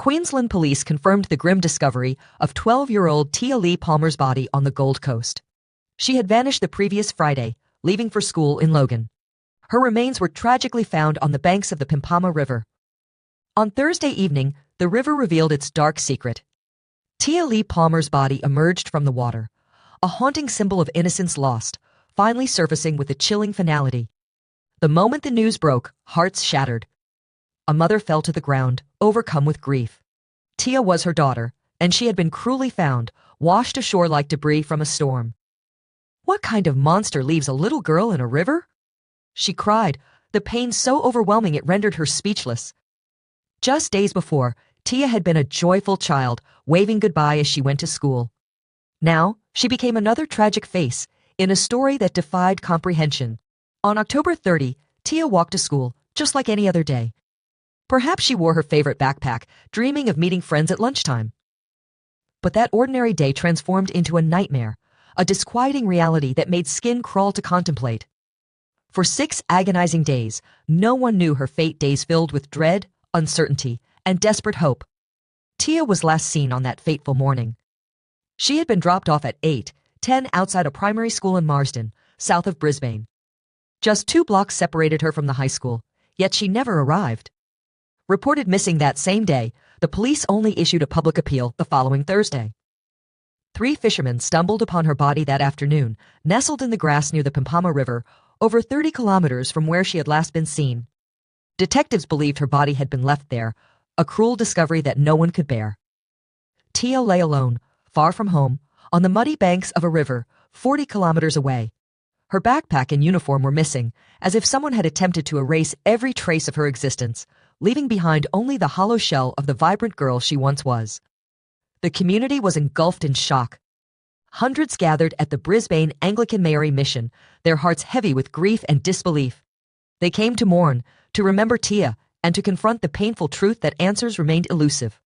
Queensland police confirmed the grim discovery of 12-year-old Tia Lee Palmer's body on the Gold Coast. She had vanished the previous Friday, leaving for school in Logan. Her remains were tragically found on the banks of the Pimpama River. On Thursday evening, the river revealed its dark secret. Tia Lee Palmer's body emerged from the water, a haunting symbol of innocence lost, finally surfacing with a chilling finality. The moment the news broke, hearts shattered. A mother fell to the ground, overcome with grief. Tia was her daughter, and she had been cruelly found, washed ashore like debris from a storm. "What kind of monster leaves a little girl in a river?" she cried, the pain so overwhelming it rendered her speechless. Just days before, Tia had been a joyful child, waving goodbye as she went to school. Now, she became another tragic face, in a story that defied comprehension. On October 30, Tia walked to school, just like any other day. Perhaps she wore her favorite backpack, dreaming of meeting friends at lunchtime. But that ordinary day transformed into a nightmare, a disquieting reality that made skin crawl to contemplate. For 6 agonizing days, no one knew her fate, days filled with dread, uncertainty, and desperate hope. Tia was last seen on that fateful morning. She had been dropped off at 8:10 outside a primary school in Marsden, south of Brisbane. Just 2 blocks separated her from the high school, yet she never arrived. Reported missing that same day, the police only issued a public appeal the following Thursday. 3 fishermen stumbled upon her body that afternoon, nestled in the grass near the Pimpama River, over 30 kilometers from where she had last been seen. Detectives believed her body had been left there, a cruel discovery that no one could bear. Tia lay alone, far from home, on the muddy banks of a river, 40 kilometers away. Her backpack and uniform were missing, as if someone had attempted to erase every trace of her existence, leaving behind only the hollow shell of the vibrant girl she once was. The community was engulfed in shock. Hundreds gathered at the Brisbane Anglican Mary Mission, their hearts heavy with grief and disbelief. They came to mourn, to remember Tia, and to confront the painful truth that answers remained elusive.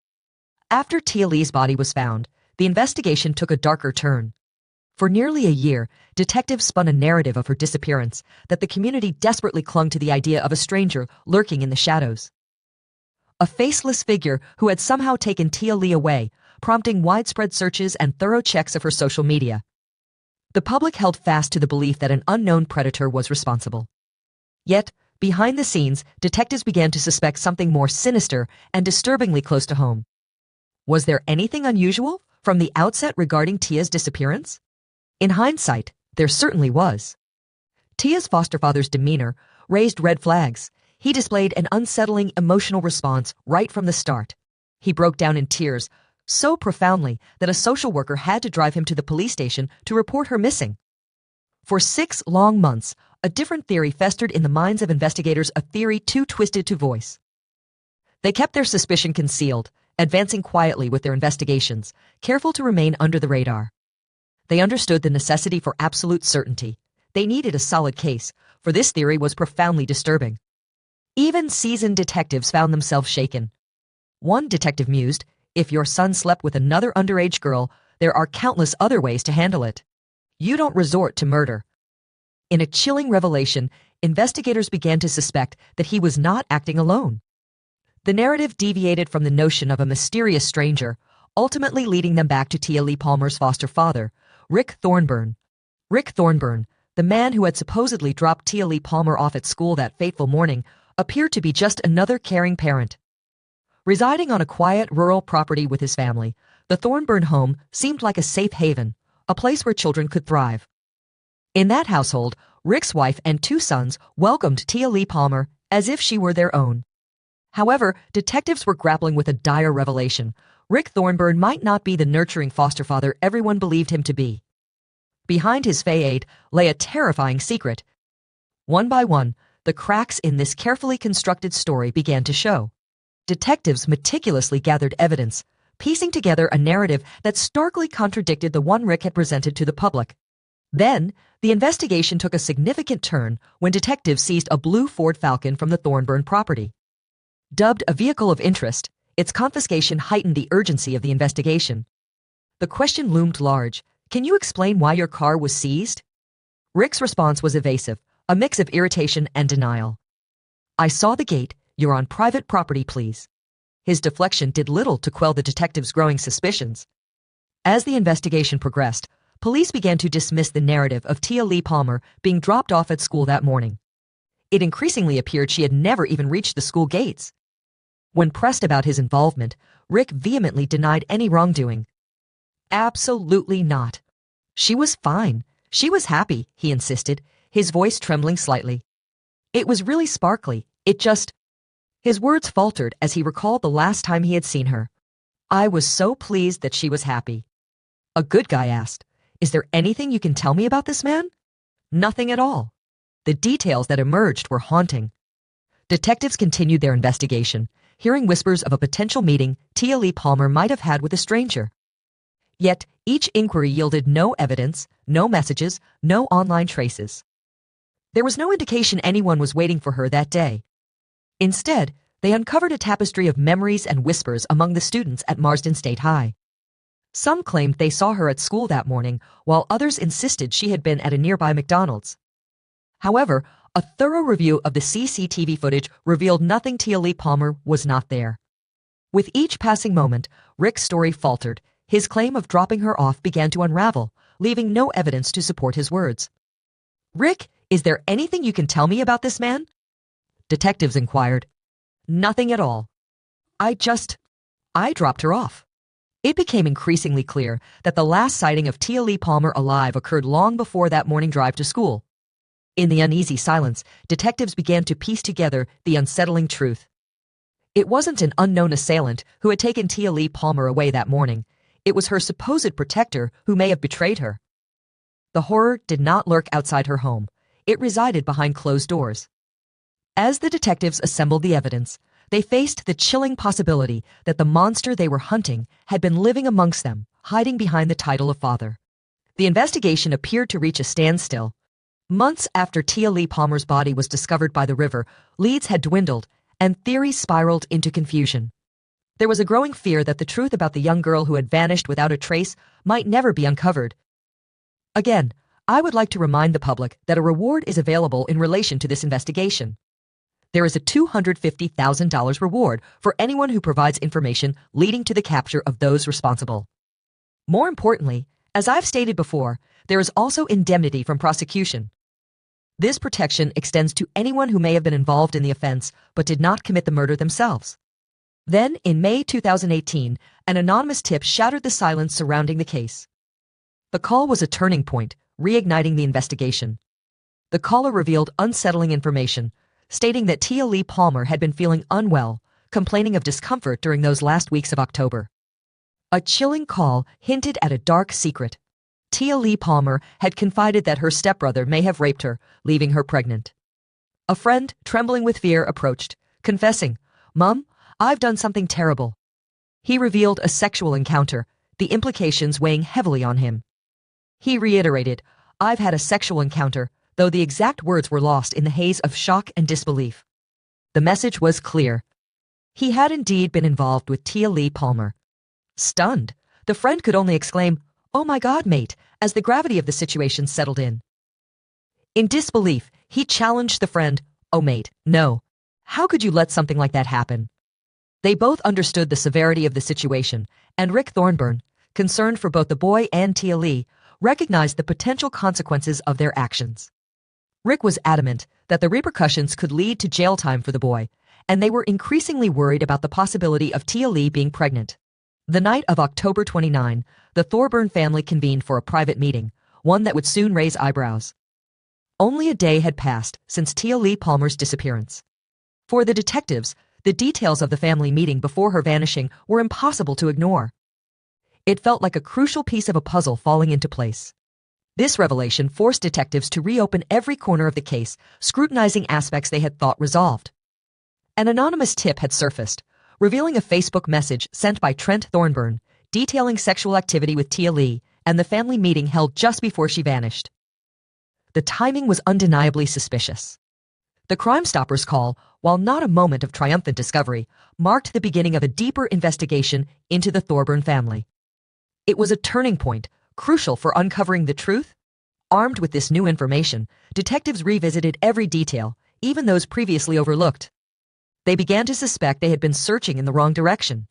After Tia Lee's body was found, the investigation took a darker turn. For nearly a year, detectives spun a narrative of her disappearance that the community desperately clung to the idea of a stranger lurking in the shadows. A faceless figure who had somehow taken Tia Lee away, prompting widespread searches and thorough checks of her social media. The public held fast to the belief that an unknown predator was responsible. Yet, behind the scenes, detectives began to suspect something more sinister and disturbingly close to home. Was there anything unusual from the outset regarding Tia's disappearance? In hindsight, there certainly was. Tia's foster father's demeanor raised red flags. He displayed an unsettling emotional response right from the start. He broke down in tears, so profoundly that a social worker had to drive him to the police station to report her missing. For 6 long months, a different theory festered in the minds of investigators, a theory too twisted to voice. They kept their suspicion concealed, advancing quietly with their investigations, careful to remain under the radar. They understood the necessity for absolute certainty. They needed a solid case, for this theory was profoundly disturbing. Even seasoned detectives found themselves shaken. One detective mused, "If your son slept with another underage girl, there are countless other ways to handle it. You don't resort to murder." In a chilling revelation, investigators began to suspect that he was not acting alone. The narrative deviated from the notion of a mysterious stranger, ultimately leading them back to Tia Lee Palmer's foster father, Rick Thornburn. Rick Thornburn, the man who had supposedly dropped Tia Lee Palmer off at school that fateful morning, appeared to be just another caring parent. Residing on a quiet rural property with his family, the Thornburn home seemed like a safe haven, a place where children could thrive. In that household, Rick's wife and 2 sons welcomed Tia Lee Palmer as if she were their own. However, detectives were grappling with a dire revelation. Rick Thornburn might not be the nurturing foster father everyone believed him to be. Behind his facade lay a terrifying secret. One by one, the cracks in this carefully constructed story began to show. Detectives meticulously gathered evidence, piecing together a narrative that starkly contradicted the one Rick had presented to the public. Then, the investigation took a significant turn when detectives seized a blue Ford Falcon from the Thornburn property. Dubbed a vehicle of interest, its confiscation heightened the urgency of the investigation. The question loomed large. "Can you explain why your car was seized?" Rick's response was evasive, a mix of irritation and denial. "I saw the gate. You're on private property, please." His deflection did little to quell the detectives' growing suspicions. As the investigation progressed, police began to dismiss the narrative of Tia Lee Palmer being dropped off at school that morning. It increasingly appeared she had never even reached the school gates. When pressed about his involvement, Rick vehemently denied any wrongdoing. Absolutely not. She was fine. She was happy, he insisted, his voice trembling slightly. It was really sparkly. His words faltered as he recalled the last time he had seen her. I was so pleased that she was happy. A good guy asked, "Is there anything you can tell me about this man?" Nothing at all. The details that emerged were haunting. Detectives continued their investigation, hearing whispers of a potential meeting Tia Lee Palmer might have had with a stranger. Yet, each inquiry yielded no evidence, no messages, no online traces. There was no indication anyone was waiting for her that day. Instead, they uncovered a tapestry of memories and whispers among the students at Marsden State High. Some claimed they saw her at school that morning, while others insisted she had been at a nearby McDonald's. However, a thorough review of the CCTV footage revealed nothing Tia Lee Palmer was not there. With each passing moment, Rick's story faltered. His claim of dropping her off began to unravel, leaving no evidence to support his words. "Rick, is there anything you can tell me about this man?" Detectives inquired. Nothing at all. I dropped her off. It became increasingly clear that the last sighting of Tia Lee Palmer alive occurred long before that morning drive to school. In the uneasy silence, detectives began to piece together the unsettling truth. It wasn't an unknown assailant who had taken Tia Lee Palmer away that morning. It was her supposed protector who may have betrayed her. The horror did not lurk outside her home. It resided behind closed doors. As the detectives assembled the evidence, they faced the chilling possibility that the monster they were hunting had been living amongst them, hiding behind the title of father. The investigation appeared to reach a standstill. Months after Tia Lee Palmer's body was discovered by the river, leads had dwindled, and theories spiraled into confusion. There was a growing fear that the truth about the young girl who had vanished without a trace might never be uncovered. Again, I would like to remind the public that a reward is available in relation to this investigation. There is a $250,000 reward for anyone who provides information leading to the capture of those responsible. More importantly, as I've stated before, there is also indemnity from prosecution. This protection extends to anyone who may have been involved in the offense but did not commit the murder themselves. Then, in May 2018, an anonymous tip shattered the silence surrounding the case. The call was a turning point, reigniting the investigation. The caller revealed unsettling information, stating that Tia Lee Palmer had been feeling unwell, complaining of discomfort during those last weeks of October. A chilling call hinted at a dark secret. Tia Lee Palmer had confided that her stepbrother may have raped her, leaving her pregnant. A friend, trembling with fear, approached, confessing, "Mom, I've done something terrible." He revealed a sexual encounter, the implications weighing heavily on him. He reiterated, "I've had a sexual encounter," though the exact words were lost in the haze of shock and disbelief. The message was clear. He had indeed been involved with Tia Lee Palmer. Stunned, the friend could only exclaim, "Oh my God, mate," as the gravity of the situation settled in. In disbelief, he challenged the friend, "Oh mate, no. How could you let something like that happen?" They both understood the severity of the situation, and Rick Thornburn, concerned for both the boy and Tia Lee, recognized the potential consequences of their actions. Rick was adamant that the repercussions could lead to jail time for the boy, and they were increasingly worried about the possibility of Tia Lee being pregnant. The night of October 29, the Thorburn family convened for a private meeting, one that would soon raise eyebrows. Only a day had passed since Tia Lee Palmer's disappearance. For the detectives, the details of the family meeting before her vanishing were impossible to ignore. It felt like a crucial piece of a puzzle falling into place. This revelation forced detectives to reopen every corner of the case, scrutinizing aspects they had thought resolved. An anonymous tip had surfaced, revealing a Facebook message sent by Trent Thornburn, detailing sexual activity with Tia Lee and the family meeting held just before she vanished. The timing was undeniably suspicious. The Crime Stoppers call, while not a moment of triumphant discovery, marked the beginning of a deeper investigation into the Thorburn family. It was a turning point, crucial for uncovering the truth. Armed with this new information, detectives revisited every detail, even those previously overlooked. They began to suspect they had been searching in the wrong direction.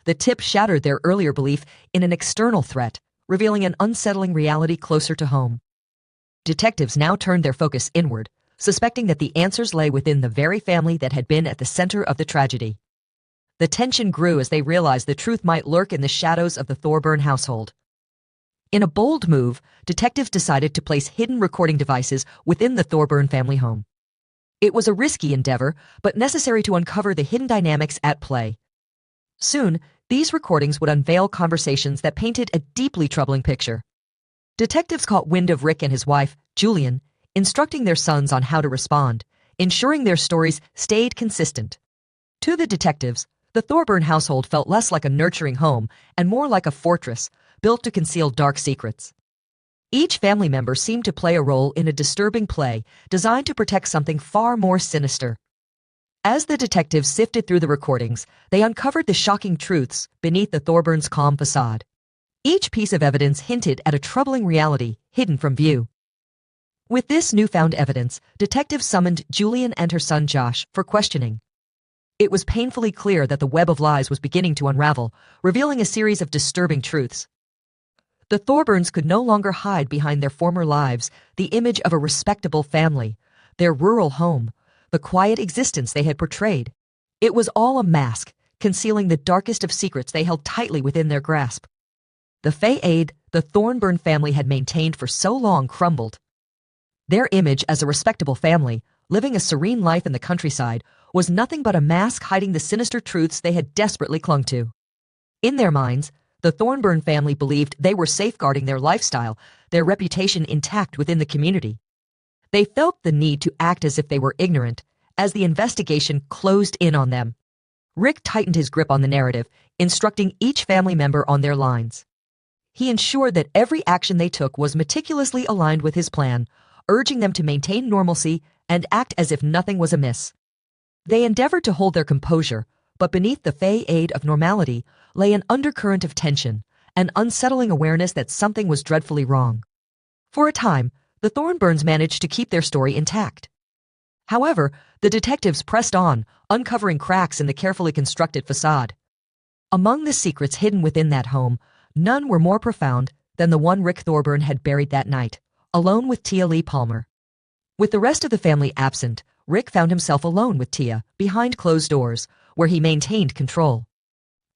The tip shattered their earlier belief in an external threat, revealing an unsettling reality closer to home. Detectives now turned their focus inward, suspecting that the answers lay within the very family that had been at the center of the tragedy. The tension grew as they realized the truth might lurk in the shadows of the Thorburn household. In a bold move, detectives decided to place hidden recording devices within the Thorburn family home. It was a risky endeavor, but necessary to uncover the hidden dynamics at play. Soon, these recordings would unveil conversations that painted a deeply troubling picture. Detectives caught wind of Rick and his wife, Julian, instructing their sons on how to respond, ensuring their stories stayed consistent. To the detectives, the Thorburn household felt less like a nurturing home and more like a fortress, built to conceal dark secrets. Each family member seemed to play a role in a disturbing play designed to protect something far more sinister. As the detectives sifted through the recordings, they uncovered the shocking truths beneath the Thorburns' calm facade. Each piece of evidence hinted at a troubling reality hidden from view. With this newfound evidence, detectives summoned Julian and her son Josh for questioning. It was painfully clear that the web of lies was beginning to unravel, revealing a series of disturbing truths. The Thorburns could no longer hide behind their former lives, the image of a respectable family, their rural home, the quiet existence they had portrayed. It was all a mask, concealing the darkest of secrets they held tightly within their grasp. The facade the Thorburn family had maintained for so long crumbled. Their image as a respectable family, living a serene life in the countryside, was nothing but a mask hiding the sinister truths they had desperately clung to. In their minds, the Thorburn family believed they were safeguarding their lifestyle, their reputation intact within the community. They felt the need to act as if they were ignorant, as the investigation closed in on them. Rick tightened his grip on the narrative, instructing each family member on their lines. He ensured that every action they took was meticulously aligned with his plan, urging them to maintain normalcy and act as if nothing was amiss. They endeavored to hold their composure, but beneath the facade of normality lay an undercurrent of tension, an unsettling awareness that something was dreadfully wrong. For a time, the Thorburns managed to keep their story intact. However, the detectives pressed on, uncovering cracks in the carefully constructed facade. Among the secrets hidden within that home, none were more profound than the one Rick Thorburn had buried that night, alone with Tia Lee Palmer. With the rest of the family absent, Rick found himself alone with Tia, behind closed doors, where he maintained control.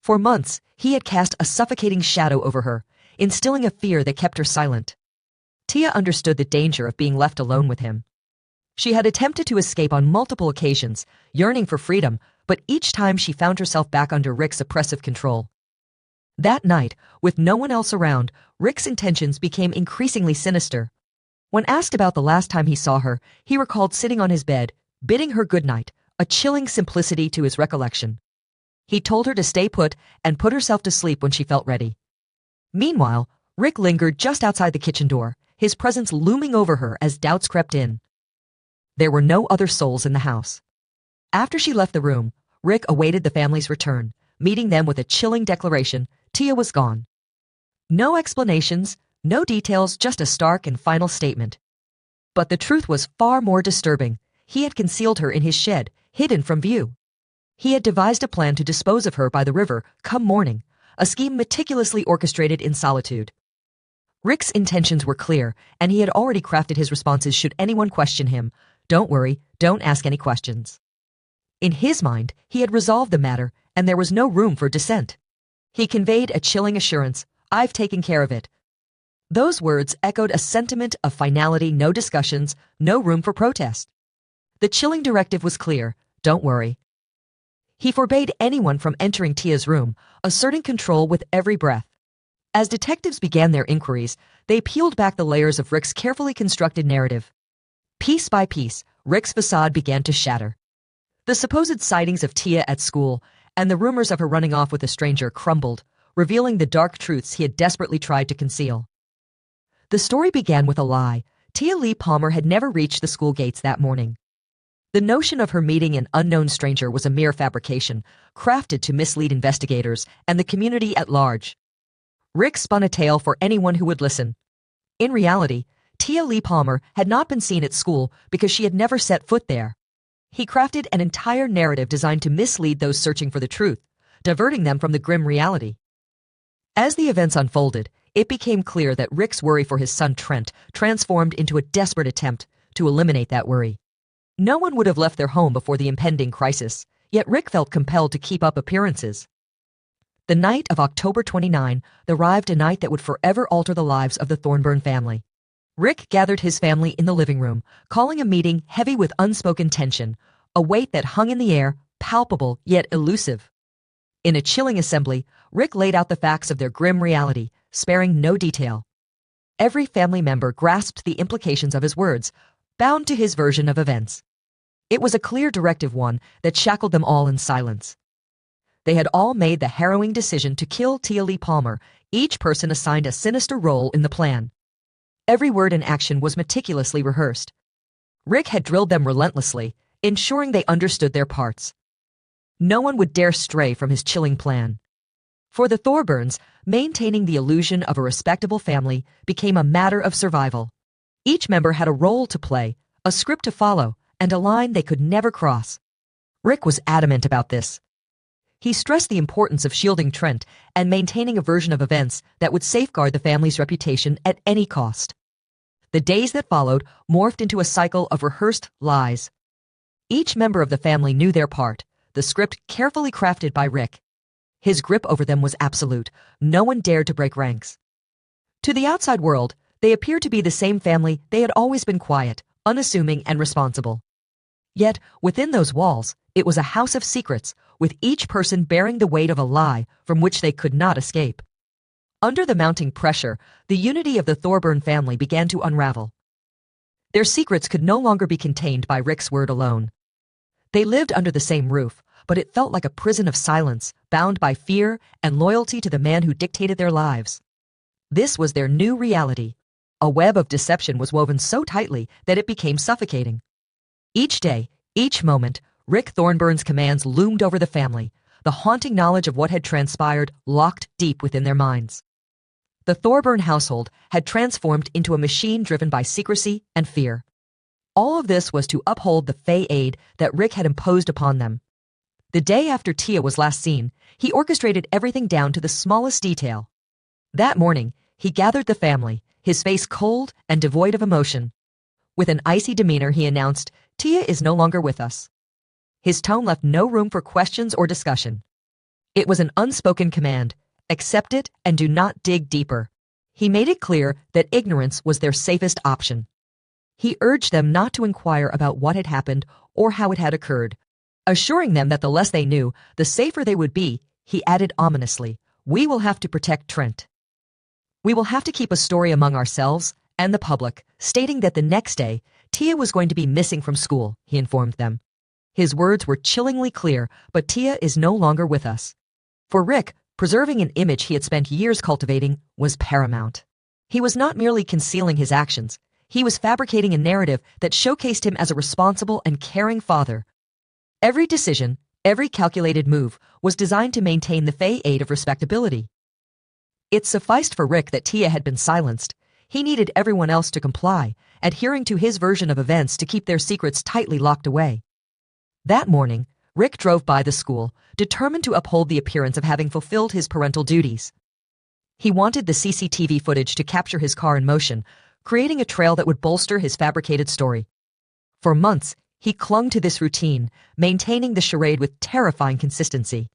For months, he had cast a suffocating shadow over her, instilling a fear that kept her silent. Tia understood the danger of being left alone with him. She had attempted to escape on multiple occasions, yearning for freedom, but each time she found herself back under Rick's oppressive control. That night, with no one else around, Rick's intentions became increasingly sinister. When asked about the last time he saw her, he recalled sitting on his bed, bidding her good night, a chilling simplicity to his recollection. He told her to stay put and put herself to sleep when she felt ready. Meanwhile, Rick lingered just outside the kitchen door, his presence looming over her as doubts crept in. There were no other souls in the house. After she left the room, Rick awaited the family's return, meeting them with a chilling declaration: Tia was gone. No explanations, no details, just a stark and final statement. But the truth was far more disturbing. He had concealed her in his shed, hidden from view. He had devised a plan to dispose of her by the river come morning, a scheme meticulously orchestrated in solitude. Rick's intentions were clear, and he had already crafted his responses should anyone question him. Don't worry, don't ask any questions. In his mind, he had resolved the matter, and there was no room for dissent. He conveyed a chilling assurance: I've taken care of it. Those words echoed a sentiment of finality, no discussions, no room for protest. The chilling directive was clear: don't worry. He forbade anyone from entering Tia's room, asserting control with every breath. As detectives began their inquiries, they peeled back the layers of Rick's carefully constructed narrative. Piece by piece, Rick's facade began to shatter. The supposed sightings of Tia at school and the rumors of her running off with a stranger crumbled, revealing the dark truths he had desperately tried to conceal. The story began with a lie. Tia Lee Palmer had never reached the school gates that morning. The notion of her meeting an unknown stranger was a mere fabrication, crafted to mislead investigators and the community at large. Rick spun a tale for anyone who would listen. In reality, Tia Lee Palmer had not been seen at school because she had never set foot there. He crafted an entire narrative designed to mislead those searching for the truth, diverting them from the grim reality. As the events unfolded, it became clear that Rick's worry for his son Trent transformed into a desperate attempt to eliminate that worry. No one would have left their home before the impending crisis, yet Rick felt compelled to keep up appearances. The night of October 29 arrived, a night that would forever alter the lives of the Thornburn family. Rick gathered his family in the living room, calling a meeting heavy with unspoken tension, a weight that hung in the air, palpable yet elusive. In a chilling assembly, Rick laid out the facts of their grim reality, sparing no detail. Every family member grasped the implications of his words, bound to his version of events. It was a clear directive, one that shackled them all in silence. They had all made the harrowing decision to kill Tia Lee Palmer, each person assigned a sinister role in the plan. Every word and action was meticulously rehearsed. Rick had drilled them relentlessly, ensuring they understood their parts. No one would dare stray from his chilling plan. For the Thorburns, maintaining the illusion of a respectable family became a matter of survival. Each member had a role to play, a script to follow, and a line they could never cross. Rick was adamant about this. He stressed the importance of shielding Trent and maintaining a version of events that would safeguard the family's reputation at any cost. The days that followed morphed into a cycle of rehearsed lies. Each member of the family knew their part, the script carefully crafted by Rick. His grip over them was absolute. No one dared to break ranks. To the outside world, they appeared to be the same family. They had always been quiet, unassuming, and responsible. Yet, within those walls, it was a house of secrets, with each person bearing the weight of a lie from which they could not escape. Under the mounting pressure, the unity of the Thorburn family began to unravel. Their secrets could no longer be contained by Rick's word alone. They lived under the same roof, but it felt like a prison of silence, bound by fear and loyalty to the man who dictated their lives. This was their new reality. A web of deception was woven so tightly that it became suffocating. Each day, each moment, Rick Thornburn's commands loomed over the family, the haunting knowledge of what had transpired locked deep within their minds. The Thorburn household had transformed into a machine driven by secrecy and fear. All of this was to uphold the Fey aid that Rick had imposed upon them. The day after Tia was last seen, he orchestrated everything down to the smallest detail. That morning, he gathered the family, his face cold and devoid of emotion. With an icy demeanor, he announced, "Tia is no longer with us." His tone left no room for questions or discussion. It was an unspoken command: accept it and do not dig deeper. He made it clear that ignorance was their safest option. He urged them not to inquire about what had happened or how it had occurred, assuring them that the less they knew, the safer they would be. He added ominously, "We will have to protect Trent. We will have to keep a story among ourselves and the public, stating that the next day, Tia was going to be missing from school," he informed them. His words were chillingly clear, but Tia is no longer with us. For Rick, preserving an image he had spent years cultivating was paramount. He was not merely concealing his actions. He was fabricating a narrative that showcased him as a responsible and caring father. Every decision, every calculated move, was designed to maintain the Fey aid of respectability. It sufficed for Rick that Tia had been silenced. He needed everyone else to comply, adhering to his version of events to keep their secrets tightly locked away. That morning, Rick drove by the school, determined to uphold the appearance of having fulfilled his parental duties. He wanted the CCTV footage to capture his car in motion, creating a trail that would bolster his fabricated story. For months, he clung to this routine, maintaining the charade with terrifying consistency.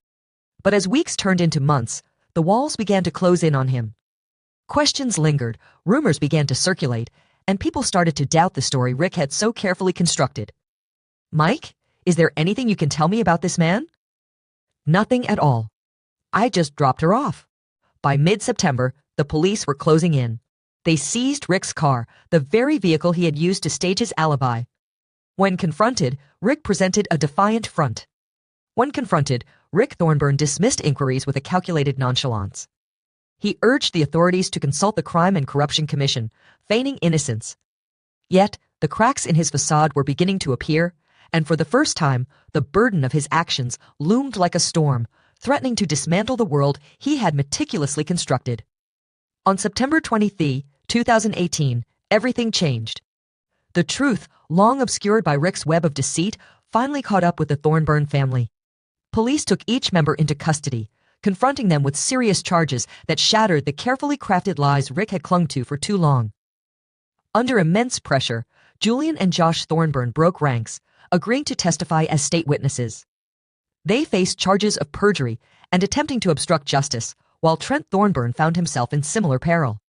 But as weeks turned into months, the walls began to close in on him. Questions lingered, rumors began to circulate, and people started to doubt the story Rick had so carefully constructed. "Mike, is there anything you can tell me about this man?" "Nothing at all. I just dropped her off." By mid-September, the police were closing in. They seized Rick's car, the very vehicle he had used to stage his alibi. When confronted, Rick presented a defiant front. When confronted, Rick Thornburn dismissed inquiries with a calculated nonchalance. He urged the authorities to consult the Crime and Corruption Commission, feigning innocence. Yet, the cracks in his facade were beginning to appear, and for the first time, the burden of his actions loomed like a storm, threatening to dismantle the world he had meticulously constructed. On September 23, 2018, everything changed. The truth, long obscured by Rick's web of deceit, finally caught up with the Thornburn family. Police took each member into custody, confronting them with serious charges that shattered the carefully crafted lies Rick had clung to for too long. Under immense pressure, Julian and Josh Thornburn broke ranks, agreeing to testify as state witnesses. They faced charges of perjury and attempting to obstruct justice, while Trent Thornburn found himself in similar peril.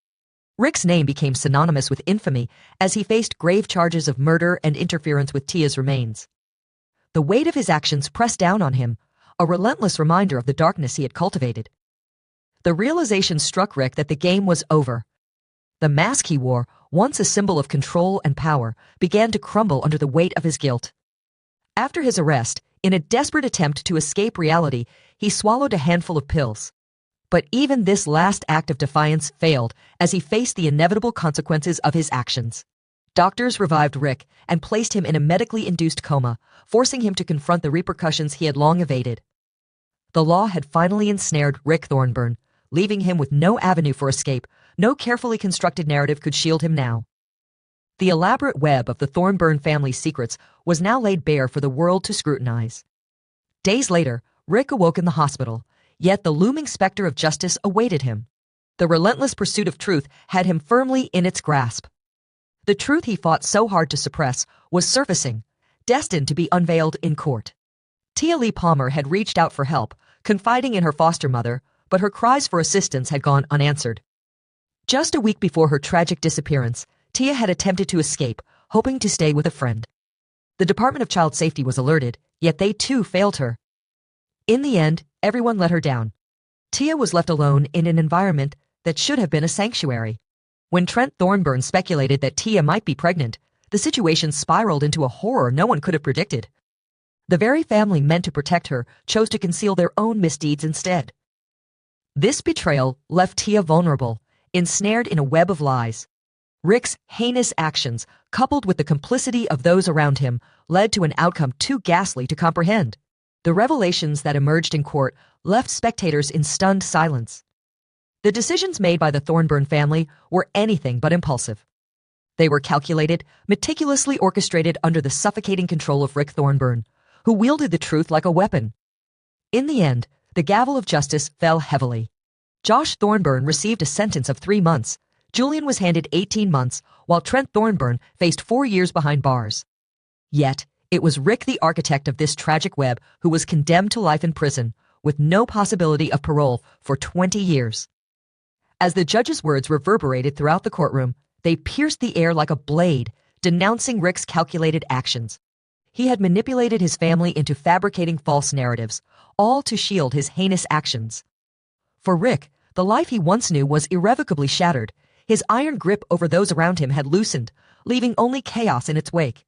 Rick's name became synonymous with infamy as he faced grave charges of murder and interference with Tia's remains. The weight of his actions pressed down on him, a relentless reminder of the darkness he had cultivated. The realization struck Rick that the game was over. The mask he wore, once a symbol of control and power, began to crumble under the weight of his guilt. After his arrest, in a desperate attempt to escape reality, he swallowed a handful of pills. But even this last act of defiance failed as he faced the inevitable consequences of his actions. Doctors revived Rick and placed him in a medically induced coma, forcing him to confront the repercussions he had long evaded. The law had finally ensnared Rick Thornburn, leaving him with no avenue for escape. No carefully constructed narrative could shield him now. The elaborate web of the Thornburn family's secrets was now laid bare for the world to scrutinize. Days later, Rick awoke in the hospital, yet the looming specter of justice awaited him. The relentless pursuit of truth had him firmly in its grasp. The truth he fought so hard to suppress was surfacing, destined to be unveiled in court. Tia Lee Palmer had reached out for help, confiding in her foster mother, but her cries for assistance had gone unanswered. Just a week before her tragic disappearance, Tia had attempted to escape, hoping to stay with a friend. The Department of Child Safety was alerted, yet they too failed her. In the end, everyone let her down. Tia was left alone in an environment that should have been a sanctuary. When Trent Thornburn speculated that Tia might be pregnant, the situation spiraled into a horror no one could have predicted. The very family meant to protect her chose to conceal their own misdeeds instead. This betrayal left Tia vulnerable, ensnared in a web of lies. Rick's heinous actions, coupled with the complicity of those around him, led to an outcome too ghastly to comprehend. The revelations that emerged in court left spectators in stunned silence. The decisions made by the Thornburn family were anything but impulsive. They were calculated, meticulously orchestrated under the suffocating control of Rick Thornburn, who wielded the truth like a weapon. In the end, the gavel of justice fell heavily. Josh Thornburn received a sentence of 3 months. Julian was handed 18 months, while Trent Thornburn faced 4 years behind bars. Yet, it was Rick, the architect of this tragic web, who was condemned to life in prison, with no possibility of parole for 20 years. As the judge's words reverberated throughout the courtroom, they pierced the air like a blade, denouncing Rick's calculated actions. He had manipulated his family into fabricating false narratives, all to shield his heinous actions. For Rick, the life he once knew was irrevocably shattered. His iron grip over those around him had loosened, leaving only chaos in its wake.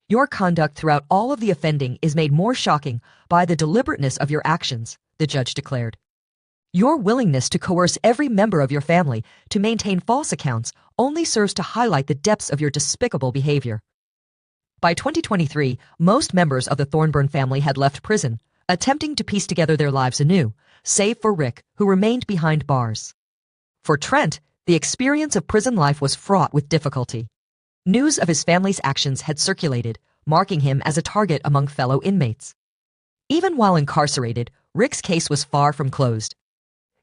Your conduct throughout all of the offending is made more shocking by the deliberateness of your actions, the judge declared. Your willingness to coerce every member of your family to maintain false accounts only serves to highlight the depths of your despicable behavior. By 2023, most members of the Thornburn family had left prison, attempting to piece together their lives anew, save for Rick, who remained behind bars. For Trent, the experience of prison life was fraught with difficulty. News of his family's actions had circulated, marking him as a target among fellow inmates. Even while incarcerated, Rick's case was far from closed.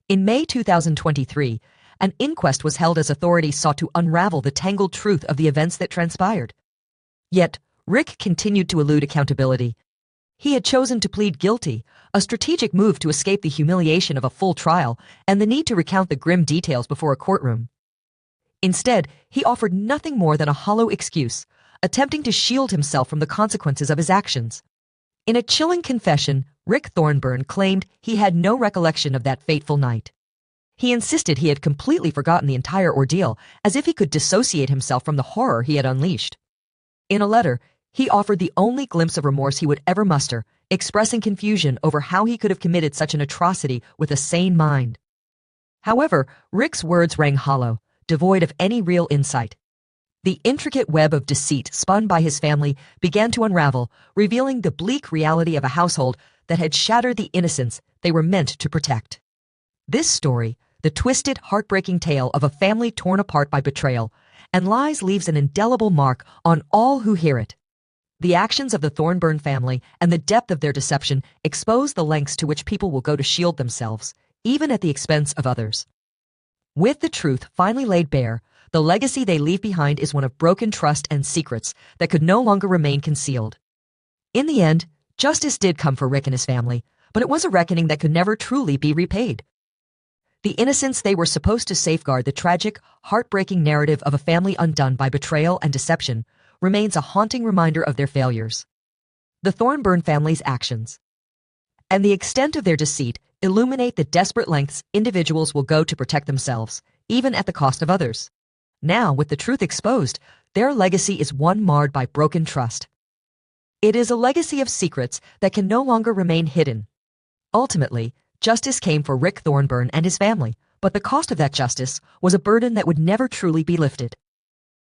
In May 2023, an inquest was held as authorities sought to unravel the tangled truth of the events that transpired. Yet, Rick continued to elude accountability. He had chosen to plead guilty, a strategic move to escape the humiliation of a full trial and the need to recount the grim details before a courtroom. Instead, he offered nothing more than a hollow excuse, attempting to shield himself from the consequences of his actions. In a chilling confession, Rick Thornburn claimed he had no recollection of that fateful night. He insisted he had completely forgotten the entire ordeal, as if he could dissociate himself from the horror he had unleashed. In a letter, he offered the only glimpse of remorse he would ever muster, expressing confusion over how he could have committed such an atrocity with a sane mind. However, Rick's words rang hollow, devoid of any real insight. The intricate web of deceit spun by his family began to unravel, revealing the bleak reality of a household that had shattered the innocence they were meant to protect. This story, the twisted, heartbreaking tale of a family torn apart by betrayal and lies, leaves an indelible mark on all who hear it. The actions of the Thornburn family and the depth of their deception expose the lengths to which people will go to shield themselves, even at the expense of others. With the truth finally laid bare, the legacy they leave behind is one of broken trust and secrets that could no longer remain concealed. In the end, justice did come for Rick and his family, but it was a reckoning that could never truly be repaid. The innocence they were supposed to safeguard, the tragic, heartbreaking narrative of a family undone by betrayal and deception, remains a haunting reminder of their failures. The Thornburn family's actions and the extent of their deceit illuminate the desperate lengths individuals will go to protect themselves, even at the cost of others. Now, with the truth exposed, their legacy is one marred by broken trust. It is a legacy of secrets that can no longer remain hidden. Ultimately, justice came for Rick Thornburn and his family, but the cost of that justice was a burden that would never truly be lifted.